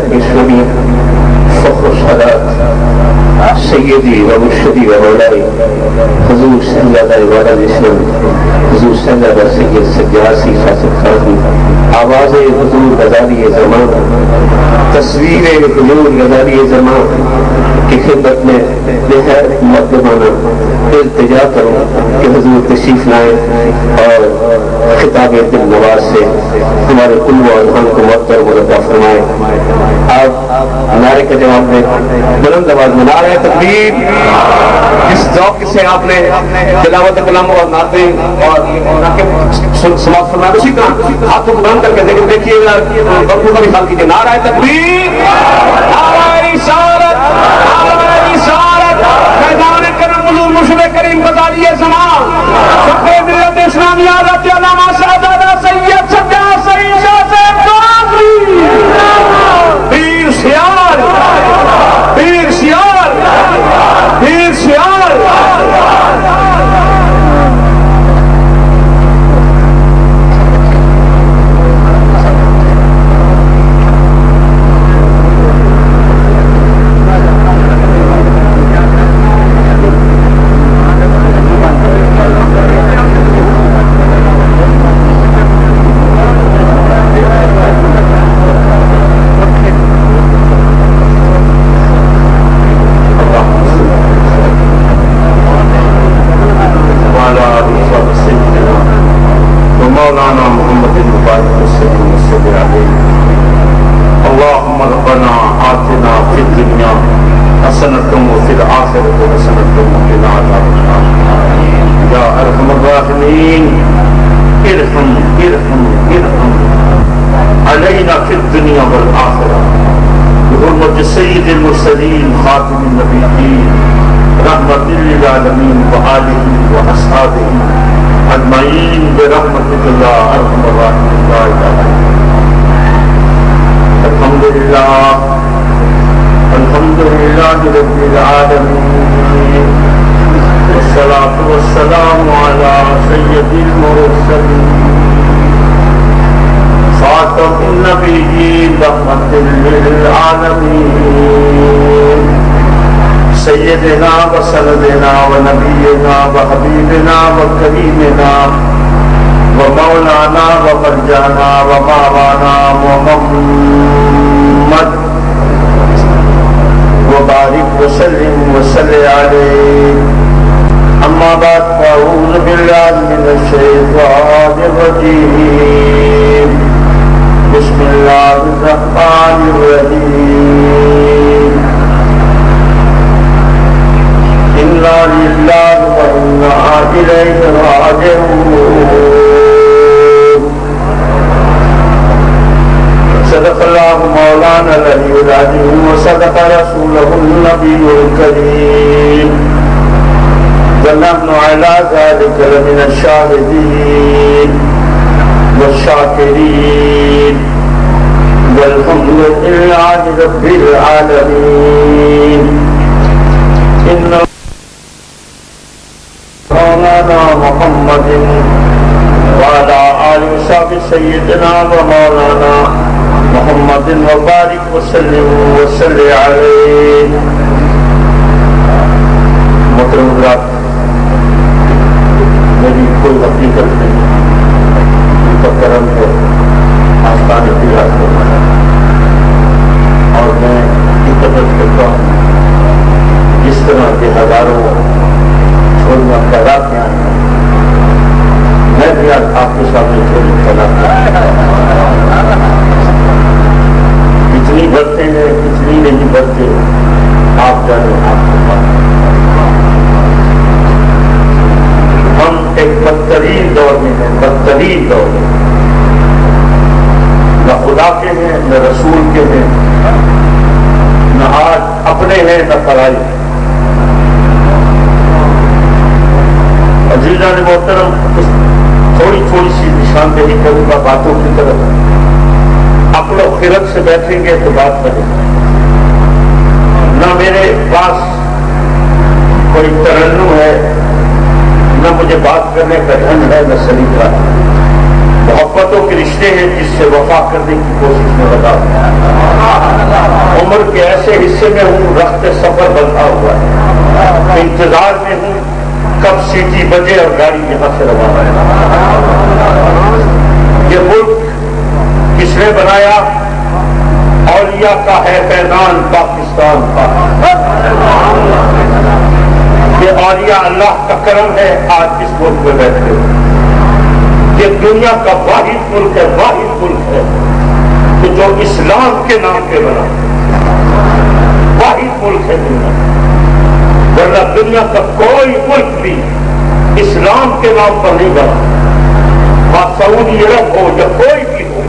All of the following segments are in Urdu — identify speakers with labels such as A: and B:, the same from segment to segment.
A: جماعت اسلامی فخر السادات سیدی و مرشدی و مولائی حضور سیدہ عبادت اسلام حضور سیدہ سید سجاسی فاسد خاطی آواز حضور غزالی زمان تصویر حضور غزالی زمان کی خدمت میں نہایت مقدمانہ التجا کروں کہ حضور تشریف لائیں اور خطاب دل نواز سے ہمارے قلب و اذہان کو معطر مرتبہ فرمائے. آپ نعرے کا جواب دیں بلند آواز میں نعرہ تکبیر. جس ذوق سے آپ نے تلاوت کلام اور نعتیں اور سماعت فرمایا اسی کا ہاتھ کو بلند کر کے دیکھیے گا بکروں کا بھی خیال کیجیے. نعرہ تکبیر، نعرہ رسالت، نعرہ رسالت. میدان کرم حضور مرشد کریم غزالی زمان فخر ملت اسلامیہ حضرت علامہ سعادت سید سجا سعید شاہ صاحب قادری پیر سیال، پیر سیال، پیر سیال. سید المرسلین خاتم النبیین رحمت للعالمین وآلہ واصحابہ اجمعین برحمتک یا ارحم الراحمین. الحمدللہ الحمدللہ رب العالمین والصلاة والسلام علی سید المرسلین خاتم النبیین رحمت للعالمین سیدنا و سندنا و نبینا و حبیبنا و کریمنا و مولانا و مرجانا و ماوانا محمد و بارک وسلم وصلی علیہ. اما بعد فاعوذ باللہ من الشیطان الرجیم. بسم اللہ الرحمن الرحیم. انا للہ و انا الیہ راجعون. صدق اللہ مولانا العلی العظیم و صدق رسولہ النبی الکریم. ونحن على ذلك لمن الشاهدين والشاكرين والحمد لله رب العالمين. إن مولانا محمد وعلى آل وصحبه سيدنا ومولانا محمد وبارك وسلم وصل عليه. محترم حضرات، میری کوئی حقیقت نہیں، پر کرم ہے آستان پیرا کو اور میں عقیدت کرتا ہوں جس طرح کے ہزاروں چھوڑنا خیالات میں آئے ہیں میں بھی آج آپ کے سامنے چھوڑی خیالات میں کتنی بڑھتے ہیں کتنی نہیں بڑھتے آپ جانے آپ کو پاس. ہم ایک بدترین دور میں ہیں، بدترین دور میں نہ خدا کے ہیں نہ رسول کے ہیں نہ آج اپنے ہیں نہ پرائی. عزیزان محترم، تھوڑی تھوڑی سی نشاندہی کروں گا باتوں کی طرف. عقل و خرد سے بیٹھیں گے تو بات کریں. نہ میرے پاس کوئی ترنم ہے نہ مجھے بات کرنے کا ڈھنگ ہے نہ سلیقہ. محبتوں کے رشتے ہیں جس سے وفا کرنے کی کوشش میں لگا. عمر کے ایسے حصے میں ہوں رخت سفر بندھا ہوا ہے، انتظار میں ہوں کب سیٹی بجے اور گاڑی یہاں سے روانہ ہے۔ یہ ملک کس نے بنایا؟ اولیاء کا ہے فیضان پاکستان کا، یہ اولیاء اللہ کا کرم ہے آج اس ملک میں بیٹھے ہوئے۔ یہ دنیا کا واحد ملک ہے، واحد ملک ہے کہ جو اسلام کے نام پہ بنا، واحد ملک ہے دنیا، ورنہ دنیا کا کوئی ملک بھی اسلام کے نام پر نہیں بنا، سعودی عرب ہو یا کوئی بھی ہو،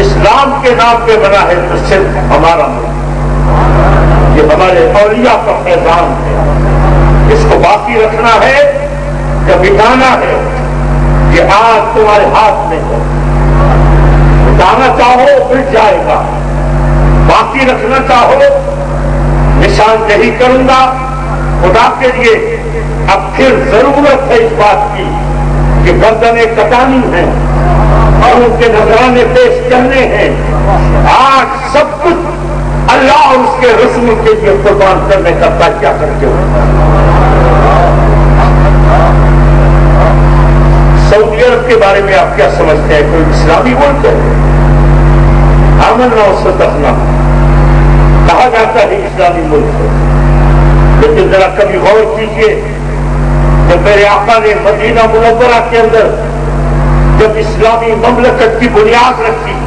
A: اسلام کے نام پہ بنا ہے تو صرف ہمارا ملک، یہ ہمارے اولیاء کا فیضان ہے، اس کو باقی رکھنا ہے یا مٹانا ہے، یہ آج تمہارے ہاتھ میں ہے۔ مٹانا چاہو مٹ جائے گا، باقی رکھنا چاہو نشاندہی کروں گا خدا کے لیے۔ اب پھر ضرورت ہے اس بات کی کہ گردنیں کٹانی ہیں اور ان کے نذرانے پیش کرنے ہیں۔ آج سب کچھ اللہ اور اس کے رسول کے لیے قربان کرنے کا فیصلہ کر کے سعودی عرب کے بارے میں آپ کیا سمجھتے ہیں؟ کوئی اسلامی ملک ہے؟ آمنا و صدقنا کہا جاتا ہے اسلامی ملک ہے، لیکن ذرا کبھی غور کیجیے جب میرے آقا نے مدینہ منورہ کے اندر جب اسلامی مملکت کی بنیاد رکھی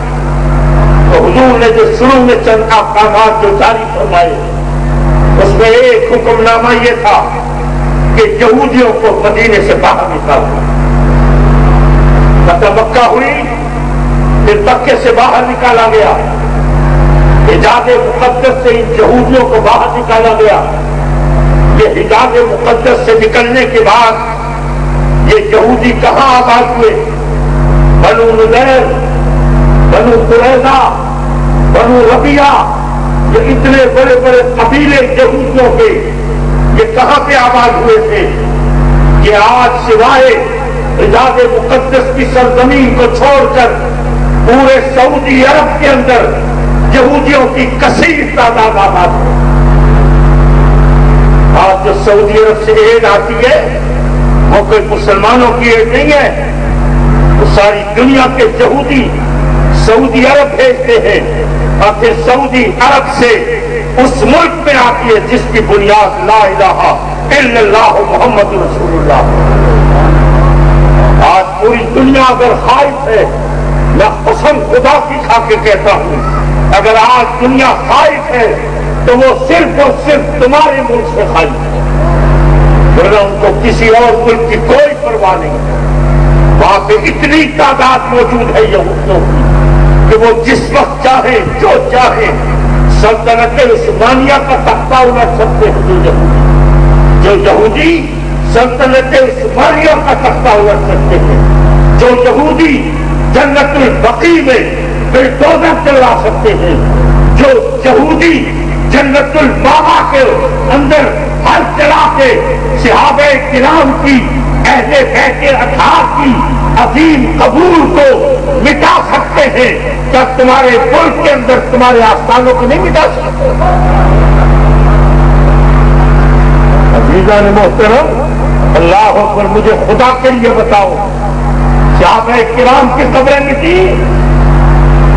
A: تو حضور نے جو شروع میں چند احکامات جو جاری فرمائے اس میں ایک حکم نامہ یہ تھا کہ یہودیوں کو مدینے سے باہر نکالو۔ فتح مکہ ہوئی، پھر مکے سے باہر نکالا گیا، حجاز مقدس سے ان یہودیوں کو باہر نکالا گیا۔ یہ حجاز مقدس سے نکلنے کے بعد یہ یہودی کہاں آباد ہوئے؟ بنو نذیر، بنو قریظہ، بنو ربیعہ، یہ اتنے بڑے بڑے قبیلے یہودیوں کے یہ کہاں پہ آباد ہوئے تھے؟ یہ آج سوائے حجاز مقدس کی سرزمین کو چھوڑ کر پورے سعودی عرب کے اندر یہودیوں کی کثیر تعداد آباد ہے۔ آج جو سعودی عرب سے ایڈ آتی ہے وہ کوئی مسلمانوں کی ایڈ نہیں ہے، وہ ساری دنیا کے یہودی سعودی عرب بھیجتے ہیں اور پھر سعودی عرب سے اس ملک میں آتی ہے جس کی بنیاد لا الہ الا اللہ محمد رسول اللہ۔ آج پوری دنیا اگر خائف ہے، میں قسم خدا کی کھا کے کہتا ہوں اگر آج دنیا خائف ہے تو وہ صرف اور صرف تمہارے ملک سے خائف ہے، ورنہ ان کو کسی اور ملک کی کوئی پرواہ نہیں ہے۔ وہاں پہ اتنی تعداد موجود ہے یہودیوں کی کہ وہ جس وقت چاہیں جو چاہیں سلطنت عثمانیہ کا تختہ الٹ سکتے ہیں۔ جو یہودی سلطنت عثمانیہ کا تختہ الٹ سکتے ہیں، جو یہودی جنت البقیع میں بلڈوزر چلا سکتے ہیں، جو یہودی جنت المأویٰ کے اندر ہل چلا کے صحابہ کرام کی اہل بیت اطہار کی عظیم قبول کو مٹا سکتے ہیں، کیا تمہارے ملک کے اندر تمہارے آستانوں کو نہیں مٹا سکتے؟ عزیزان محترم، اللہ اکبر، مجھے خدا کے لیے بتاؤ صحابہ کرام کی قبریں مٹی،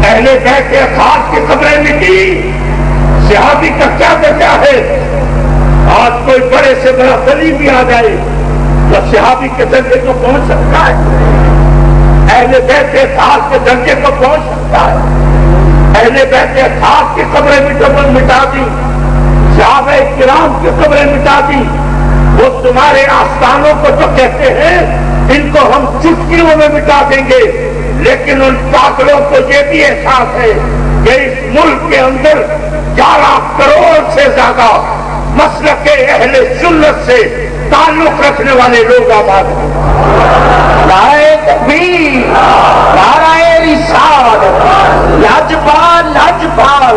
A: اہل بیت اطہار کی قبریں مٹی، صحابی کا کیا بچا ہے؟ آج کوئی بڑے سے بڑا ولی بھی آ جائے یا صحابی کے درجے کو پہنچ سکتا ہے؟ اہل بیت اطہار کے درجے کو پہنچ سکتا ہے؟ اہل بیت اطہار کی قبریں مٹا دی، صحابہ کرام کی قبریں مٹا دی، وہ تمہارے آستانوں کو جو کہتے ہیں ان کو ہم چٹکیوں میں مٹا دیں گے، لیکن ان پاگلوں کو یہ بھی احساس ہے کہ اس ملک کے اندر 11 کروڑ سے زیادہ مسلک اہل سنت سے تعلق رکھنے والے لوگ آباد ہیں۔ نعرہ تکبیر، نعرہ رسالت، لاجپال لاجپال،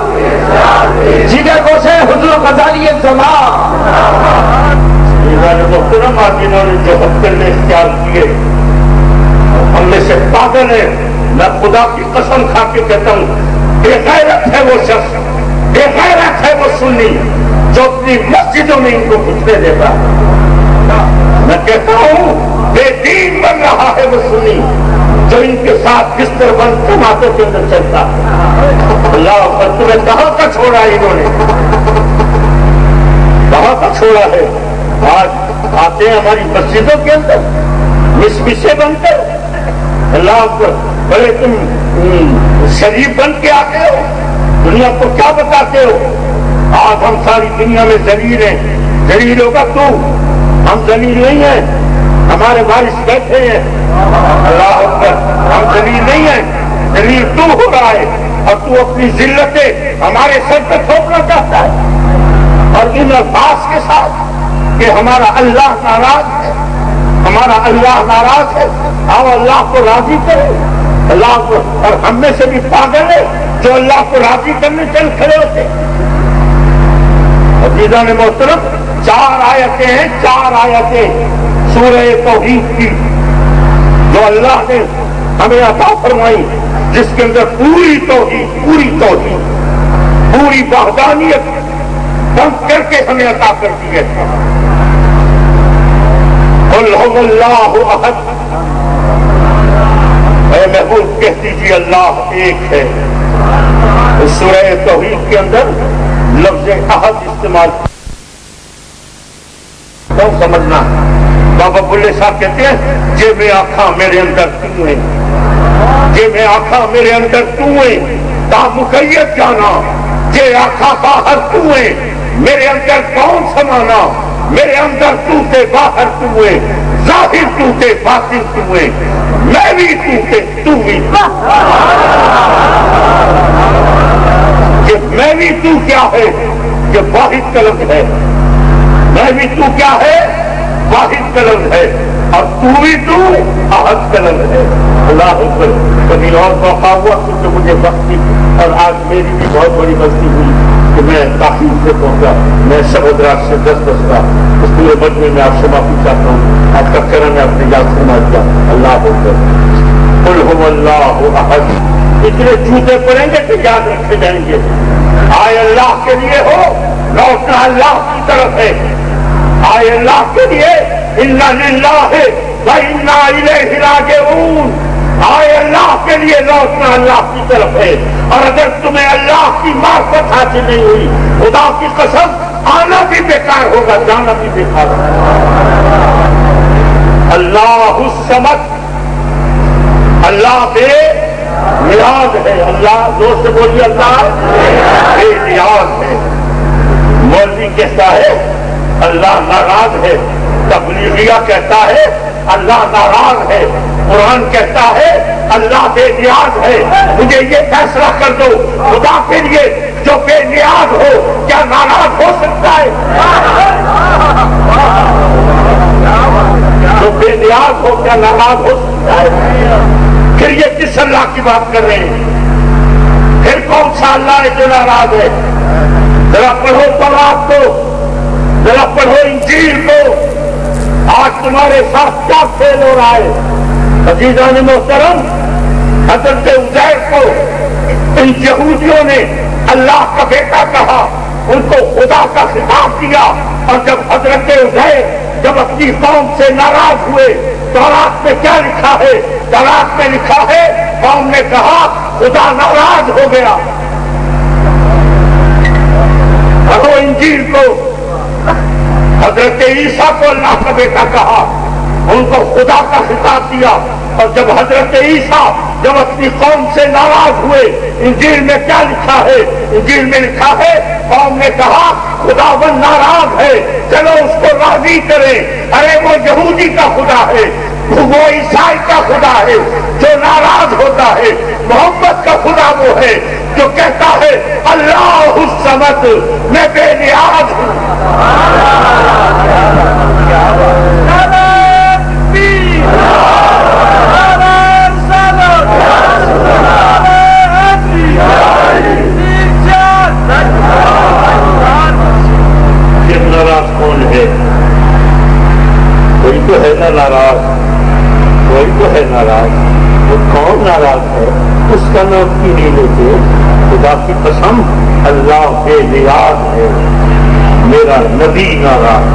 A: جگر کو سے حضور غزالی زمان۔ محترم آپ انہوں نے جو ہتھیلی اختیار کیے ہم میں سے پاگل ہے، میں خدا کی قسم کھا کے کہتا ہوں بے غیرت ہے وہ شخص
B: بے غیرت ہے وہ سنی جو اپنی مسجدوں میں ان کو گھسنے دیتا. میں کہتا ہوں بے دین بن رہا ہے وہ سنی جو ان کے ساتھ بستر بند جماعتوں کے اندر چلتا. اللہ پر تمہیں کہاں کا چھوڑا ہے انہوں نے, کہاں کا چھوڑا ہے. آج آتے ہیں ہماری مسجدوں کے اندر مسے بن کر. اللہ پر بڑے تم شریف بن کے آتے ہو, دنیا کو کیا بتاتے ہو. آج ہم ساری دنیا میں ذلیل ہیں. ذلیل ہوگا تو, ہم ذلیل نہیں ہیں, ہمارے وارث بیٹھے ہیں. اللہ اکبر, ہم ذلیل نہیں ہیں, ذلیل تو ہو رہا ہے اور تو اپنی ذلتیں ہمارے سر پہ تھوپنا چاہتا ہے. اور ان الفاظ کے ساتھ کہ ہمارا اللہ ناراض ہے, ہمارا اللہ ناراض ہے, آؤ اللہ کو راضی کرے. اللہ کو, اور ہم میں سے بھی پاگل ہے جو اللہ کو راضی کرنے چل کھڑے ہوتے. عزیزان محترم, 4 آیتیں ہیں, 4 آیتیں سورہ توحید کی جو اللہ نے ہمیں عطا فرمائی, جس کے اندر پوری توحید, پوری وحدانیت بند کر کے ہمیں عطا کر دی ہے. قل هو اللہ احد, اے محبوب کہہ دیجیے اللہ ایک ہے. سورہ توحید کے اندر لفظ احد استعمال تو سمجھنا. بابا بلے صاحب کہتے ہیں جے میں آنکھاں میرے اندر تو ہیں, جے میں آنکھاں میرے اندر تو ہیں, تا مقید جانا. جے آنکھاں باہر تو ہیں, میرے اندر کون سمانا. میرے اندر تو تے باہر تو ہے, ظاہر تو تے باطن تو ہے, میں بھی تو تے تو بھی. کہ میں بھی تو کیا ہے کہ واحد کا لفظ ہے. میں بھی تو کیا ہے, واحد کا لفظ ہے, اور تو بھی تو احد کا لفظ ہے. اللہ اکبر. کبھی اور موقع ہوا کیونکہ مجھے وقت, اور آج میری بھی بہت بڑی غلطی ہوئی کہ میں تاخیر سے پہنچا. میں سب حضرات سے 10 کا اس پورے مجمع میں آپ سے معافی چاہتا ہوں. آپ کا کرم ہے, آپ نے یاد فرما دیا. اللہ اکبر. قل هو اللہ احد. اتنے جوتے پڑیں گے کہ یاد رکھے جائیں گے. آئے اللہ کے لیے ہو, لوٹنا اللہ کی طرف ہے. آئے اللہ کے لیے انا للہ و انا الیہ راجعون. آئے اللہ کے لیے لوٹنا اللہ کی طرف ہے. اور اگر تمہیں اللہ کی معرفت حاصل نہیں ہوئی, خدا کی قسم آنا بھی بیکار ہوگا, جانا بھی بیکار ہوگا. اللہ الصمد, اللہ بے نیاز ہے. اللہ زور سے بولیے, اللہ بے نیاز ہے. مولوی کہتا ہے اللہ ناراض ہے, تبلیغیہ کہتا ہے اللہ ناراض ہے, قرآن کہتا ہے اللہ بے نیاز ہے. مجھے یہ فیصلہ کر دو, خدا کے لیے جو بے نیاز ہو کیا ناراض ہو سکتا ہے؟ جو بے نیاز ہو کیا ناراض ہو سکتا ہے؟ پھر یہ کس اللہ کی بات کر رہے ہیں؟ پھر کون سا اللہ ہے جو ناراض ہے؟ ذرا پڑھو تورات کو, ذرا پڑھو انجیل کو. آج تمہارے ساتھ کیا کھیل ہو رہا ہے؟ عزیزان محترم, حضرت عزیر کو ان یہودیوں نے اللہ کا بیٹا کہا, ان کو خدا کا خطاب دیا. اور جب حضرت عزیر جب اپنی قوم سے ناراض ہوئے, تورات میں کیا لکھا ہے؟ تورات میں لکھا ہے قوم نے کہا خدا ناراض ہو گیا. پڑھو انجیل کو. حضرت عیسیٰ کو اللہ کا بیٹا کہا, ان کو خدا کا خطاب دیا. اور جب حضرت عیسیٰ جب اپنی قوم سے ناراض ہوئے, انجیل میں کیا لکھا ہے؟ انجیل میں لکھا ہے قوم نے کہا خداوند ناراض ہے, چلو اس کو راضی کریں. ارے وہ یہودی کا خدا ہے, وہ عیسائی کا خدا ہے جو ناراض ہوتا ہے. محمد کا خدا وہ ہے جو کہتا ہے اللہ الصمد, میں بے نیاز ہوں. ناراض کون ہے؟ کوئی تو ہے نا ناراض, کوئی تو ہے ناراض. وہ کون ناراض ہے؟ اس کا نام کیوں نہیں لیتے؟ خدا کی قسم اللہ بے نیاز ہے، میرا نبی ناراض۔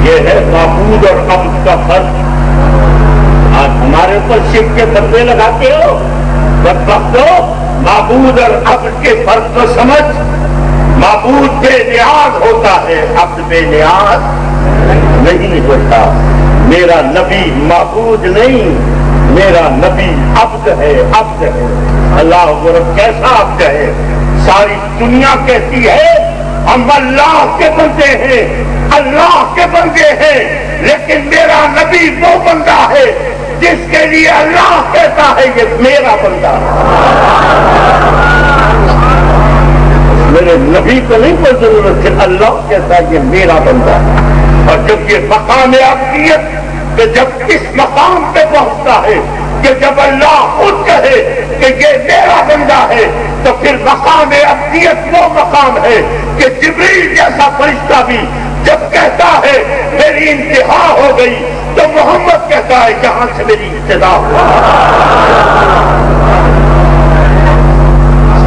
B: یہ ہے معبود اور عبد کا فرق۔ آج ہمارے اوپر شرک کے بدلے لگاتے ہو، بدبخت ہو، معبود اور عبد کے فرق کو سمجھ۔ معبود بے نیاز ہوتا ہے، عبد بے نیاز نہیں ہوتا۔ میرا نبی معبود نہیں، میرا نبی عبد ہے، عبد ہے۔ اللہ اکبر، کیسا عبد ہے؟ ساری دنیا کہتی ہے ہم اللہ کے بندے ہیں، اللہ کے بندے ہیں، لیکن میرا نبی وہ بندہ ہے جس کے لیے اللہ کہتا ہے یہ میرا بندہ ہے۔ میرے نبی کو نہیں کوئی ضرورت ہے، اللہ کہتا ہے یہ میرا بندہ ہے۔ اور جب یہ مقام عبدیت کہ جب اس مقام پہ پہنچتا ہے کہ جب اللہ خود کہے کہ یہ میرا بندہ ہے، تو پھر مقام عبدیت وہ مقام ہے کہ جبریل جیسا فرشتہ بھی جب کہتا ہے میری انتہا ہو گئی، تو محمد کہتا ہے جہاں سے میری ابتدا ہو۔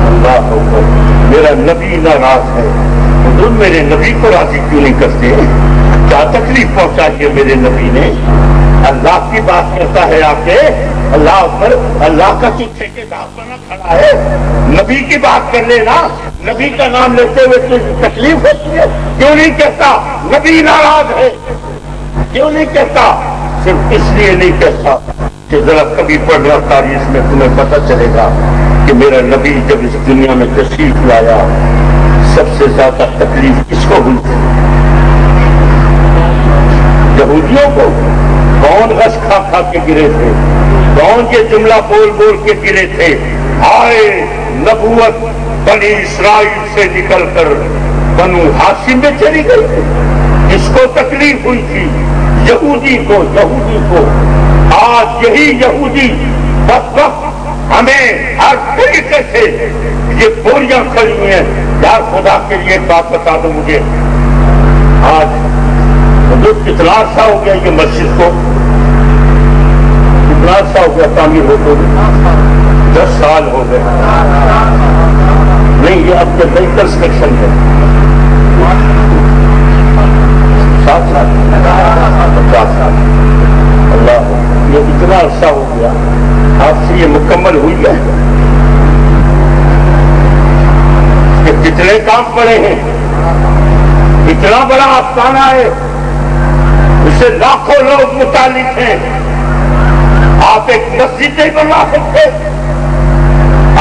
B: اللہ اکبر، میرا نبی ناراض ہے۔ حضور میرے نبی کو راضی کیوں نہیں کرتے؟ کیا تکلیف پہنچائی ہے میرے نبی نے؟ اللہ کی بات کرتا ہے آپ کے، اللہ پر اللہ کا تو ٹھیکیدار بنا کھڑا ہے، نبی کی بات کر لینا، نبی کا نام لیتے ہوئے تجھے تکلیف ہوتی ہے؟ کیوں نہیں کہتا نبی ناراض ہے؟ کیوں نہیں کہتا؟ صرف اس لیے نہیں کہتا کہ ذرا کبھی پڑھنا تاریخ میں تمہیں پتہ چلے گا کہ میرا نبی جب اس دنیا میں تشریف لایا سب سے زیادہ تکلیف کس کو ہوئی تھی؟ یہودیوں کو۔ کون غش کھا کھا کے گرے تھے؟ کون یہ جملہ بول بول کے گرے تھے؟ آئے نبوت بنی اسرائیل سے نکل کر بنو ہاشم میں چلی گئی تھی۔ اس کو تکلیف ہوئی تھی، یہودی کو۔ آج یہی یہودی بدبخت ہمیں ہر طریقے سے یہ بوریاں کھڑی ہیں۔ یار خدا کے لیے ایک بات بتا دو مجھے، آج حضور کتنا عرصہ ہو گیا یہ مسجد کو؟ کتنا عرصہ ہو گیا تعمیر ہوتے ہوئے؟ 10 سال ہو گئے۔ نہیں، یہ اب تو نئی کنسٹرکشن ہے۔ 7 سال 50 سال، اللہ، یہ اتنا عرصہ ہو گیا، آپ سے یہ مکمل ہوئی ہے کہ کتنے کام پڑے ہیں؟ اتنا بڑا آستانہ ہے، اس سے لاکھوں لوگ متعلق ہیں۔ آپ ایک مسجد نہیں بنوا سکتے؟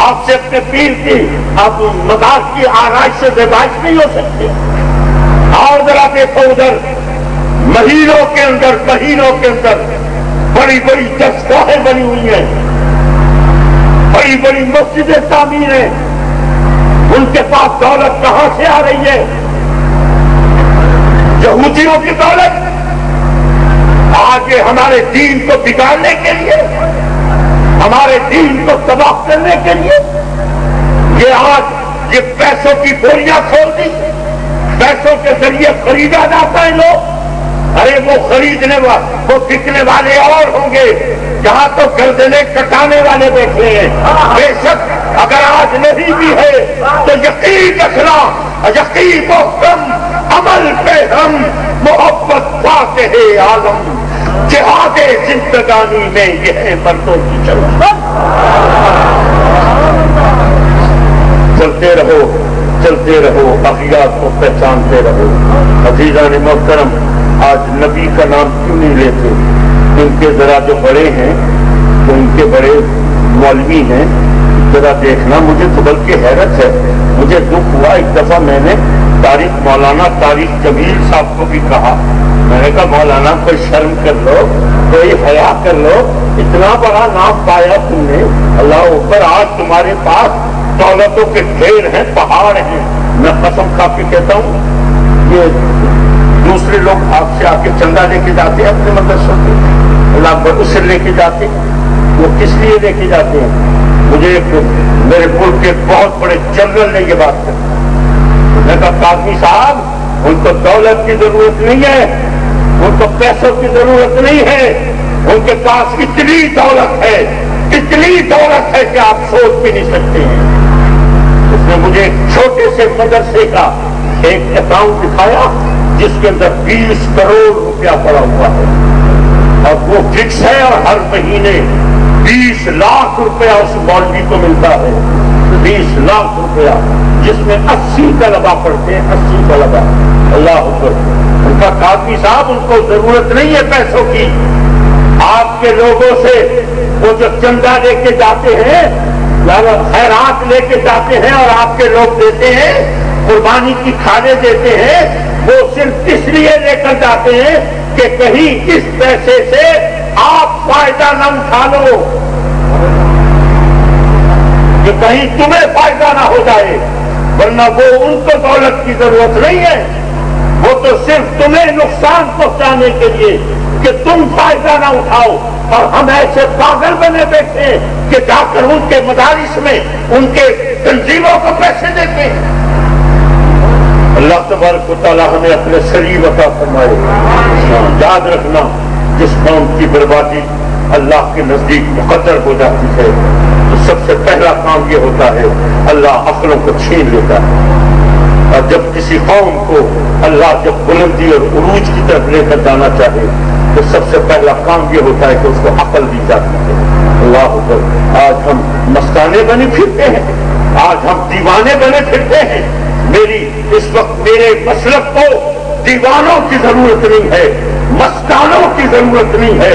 B: آپ سے اپنے پیر کی، آپ مزار کی آرائش سے زیبائش نہیں ہو سکتے؟ اور ذرا دیکھو ادھر، مہینوں کے اندر بڑی بڑی دستگاہیں بنی ہوئی ہیں، بڑی بڑی مسجدیں تعمیر ہیں، ان کے پاس دولت کہاں سے آ رہی ہے؟ یہودیوں کی دولت۔ آج یہ ہمارے دین کو بگاڑنے کے لیے، ہمارے دین کو تباہ کرنے کے لیے، یہ آج یہ پیسوں کی بوریاں کھول دی، پیسوں کے ذریعے خریدا جاتا ہے لوگ۔ ارے وہ خریدنے والے، وہ بکنے والے اور ہوں گے، جہاں تو گردنیں کٹانے والے بیٹھے ہیں۔ بے شک اگر آج نہیں بھی ہے تو یقین رکھنا، یقین محکم، عمل پہ ہم محبت پاتے ہیں عالم، جہاد زندگانی میں یہ ہے مردوں کی چلتا۔ چلتے رہو، اخیار کو پہچانتے رہو۔ عزیزان محترم، آج نبی کا نام کیوں نہیں لیتے؟ ان کے ذرا جو بڑے ہیں، جو ان کے بڑے مولوی ہیں، ذرا دیکھنا، مجھے تو بلکہ حیرت ہے، مجھے دکھ ہوا۔ ایک دفعہ میں نے مولانا طارق جمیل صاحب کو بھی کہا، میں نے کہا مولانا کوئی شرم کر لو، کوئی حیا کر لو، اتنا بڑا نام پایا تم نے، اللہ اوپر، آج تمہارے پاس دولتوں کے ڈھیر ہیں، پہاڑ ہیں۔ میں قسم کھا کے کہتا ہوں، یہ دوسرے لوگ آپ سے آ کے چندہ لے کے جاتے ہیں اپنے مدرسوں کے، اللہ پر اسے لے کے جاتے، وہ کس لیے لے کے جاتے ہیں؟ مجھے میرے ملک کے بہت بڑے جنرل نے یہ بات کہی، میں کہا قاضی صاحب ان کو دولت کی ضرورت نہیں ہے، ان کو پیسوں کی ضرورت نہیں ہے، ان کے پاس اتنی دولت ہے اتنی دولت ہے کہ آپ سوچ بھی نہیں سکتے ہیں۔ اس نے مجھے ایک چھوٹے سے مدرسے کا ایک اکاؤنٹ دکھایا جس کے اندر 20 کروڑ روپیہ پڑا ہوا ہے، اور وہ فکس ہے، اور ہر مہینے 20 لاکھ روپیہ اس مولوی کو ملتا ہے، 20 لاکھ روپیہ، جس میں 80 طلبہ پڑھتے ہیں، 80 طلبہ۔ اللہ اکبر۔ ان کا قاضی صاحب، ان کو ضرورت نہیں ہے پیسوں کی، آپ کے لوگوں سے وہ جو چندہ لے کے جاتے ہیں، خیرات لے کے جاتے ہیں اور آپ کے لوگ دیتے ہیں، قربانی کی کھانے دیتے ہیں، وہ صرف اس لیے لے کر جاتے ہیں کہ کہیں اس پیسے سے آپ فائدہ نہ اٹھا لو، کہ کہیں تمہیں فائدہ نہ ہو جائے، ورنہ وہ ان کو دولت کی ضرورت نہیں ہے، وہ تو صرف تمہیں نقصان پہنچانے کے لیے کہ تم فائدہ نہ اٹھاؤ۔ اور ہم ایسے پاگل بنے بیٹھے کہ جا کر ان کے مدارس میں ان کے تنظیموں کو پیسے دیتے ہیں۔ اللہ تبارک و تعالیٰ ہمیں اپنے سلیم عطا فرمائے۔ یاد رکھنا، جس قوم کی بربادی اللہ کے نزدیک مقدر ہو جاتی ہے تو سب سے پہلا کام یہ ہوتا ہے، اللہ عقلوں کو چھین لیتا ہے۔ اور جب کسی قوم کو اللہ جب بلندی اور عروج کی طرف لے کر جانا چاہے تو سب سے پہلا کام یہ ہوتا ہے کہ اس کو عقل دی جاتی ہے۔ اللہ اکبر۔ آج ہم مستانے بنے پھرتے ہیں، آج ہم دیوانے بنے پھرتے ہیں۔ اس وقت میرے مسلک کو دیوانوں کی ضرورت نہیں ہے، مستانوں کی ضرورت نہیں ہے،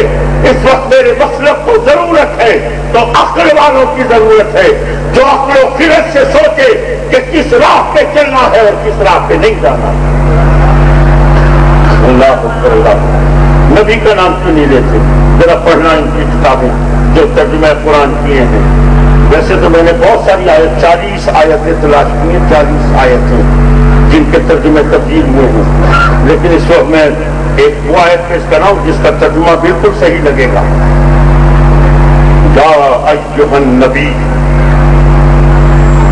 B: اس وقت میرے مسلک کو ضرورت ہے تو عقل والوں کی ضرورت ہے، جو عقل و خرد سے سوچے کہ کس راہ پہ چلنا ہے اور کس راہ پہ نہیں جانا۔ اللہ اکبر۔ اللہ، نبی کا نام کیوں نہیں لیتے؟ ذرا پڑھنا ان کی کتابیں جو ترجمہ قرآن کیے ہیں۔ ویسے تو میں نے بہت ساری آیت، 40 آیتیں تلاش کی ہیں، 40 آیتیں جن کے ترجمے تبدیل ہوئے ہیں، لیکن اس وقت میں ایک وہ آیت پیش کر رہا ہوں جس کا ترجمہ بالکل صحیح لگے گا۔ یا ایھا النبی،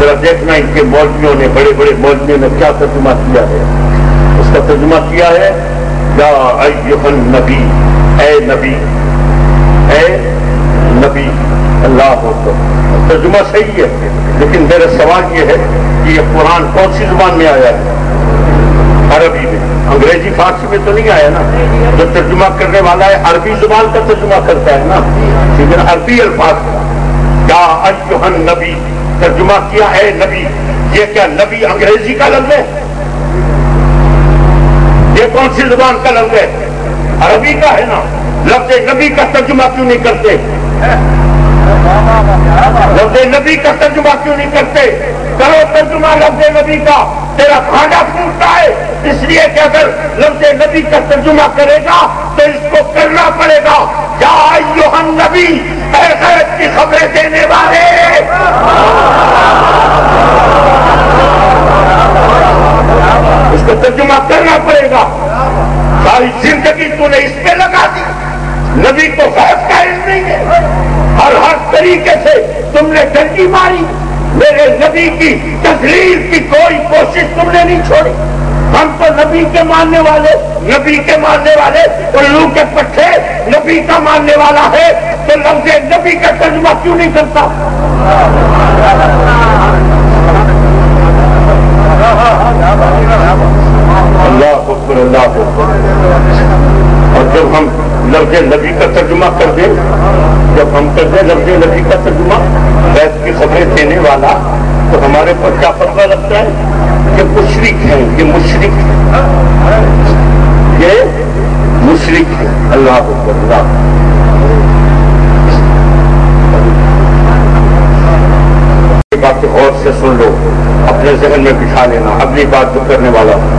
B: ذرا دیکھنا ان کے مولویوں نے، بڑے بڑے مولویوں نے کیا ترجمہ کیا ہے۔ اس کا ترجمہ کیا ہے یا ایھا النبی، اے نبی، اے نبی۔ اللہ اکبر۔ ترجمہ صحیح ہے، لیکن میرا سوال یہ ہے کہ یہ قرآن کون سی زبان میں آیا ہے؟ عربی میں، انگریزی فارسی میں تو نہیں آیا نا۔ جو ترجمہ کرنے والا ہے عربی زبان کا ترجمہ کرتا ہے نا، لیکن عربی الفاظ کا یا ایھا النبی ترجمہ کیا اے نبی۔ یہ کیا نبی انگریزی کا لفظ ہے؟ یہ کون سی زبان کا لفظ ہے؟ عربی کا ہے نا۔ لفظ نبی کا ترجمہ کیوں نہیں کرتے؟ لفظ نبی کا ترجمہ کیوں نہیں کرتے؟ کرو ترجمہ لفظ نبی کا، تیرا کھانا پھوٹتا ہے، اس لیے کہ اگر لفظ نبی کا ترجمہ کرے گا تو اس کو کرنا پڑے گا۔ یا ایھا النبی، اے غیب کی خبریں دینے والے، اس کو ترجمہ کرنا پڑے گا۔ ساری زندگی تو نے اس پہ لگا دی، نبی کو غیب کا علم نہیں ہے، ہر طریقے سے تم نے ڈنڈی ماری، میرے نبی کی تذلیل کی کوئی کوشش تم نے نہیں چھوڑی۔ ہم تو نبی کے ماننے والے، نبی کے ماننے والے، الو کے پٹھے نبی کا ماننے والا ہے تو لفظ نبی کا ترجمہ کیوں نہیں کرتا؟ اللہ اکبر، اللہ اکبر۔ اور جب ہم لفظ نبی کا ترجمہ کر دیں، جب ہم کر دیں لفظ نبی کا ترجمہ غیب کی خبریں دینے والا، تو ہمارے پر کیا فتویٰ لگتا ہے کہ مشرک ہیں، یہ مشرک ہے، یہ مشرک ہے۔ اللہ اکبر، اللہ۔ بات غور سے سن لو، اپنے ذہن میں بٹھا لینا، اگلی بات جو کرنے والا ہوں۔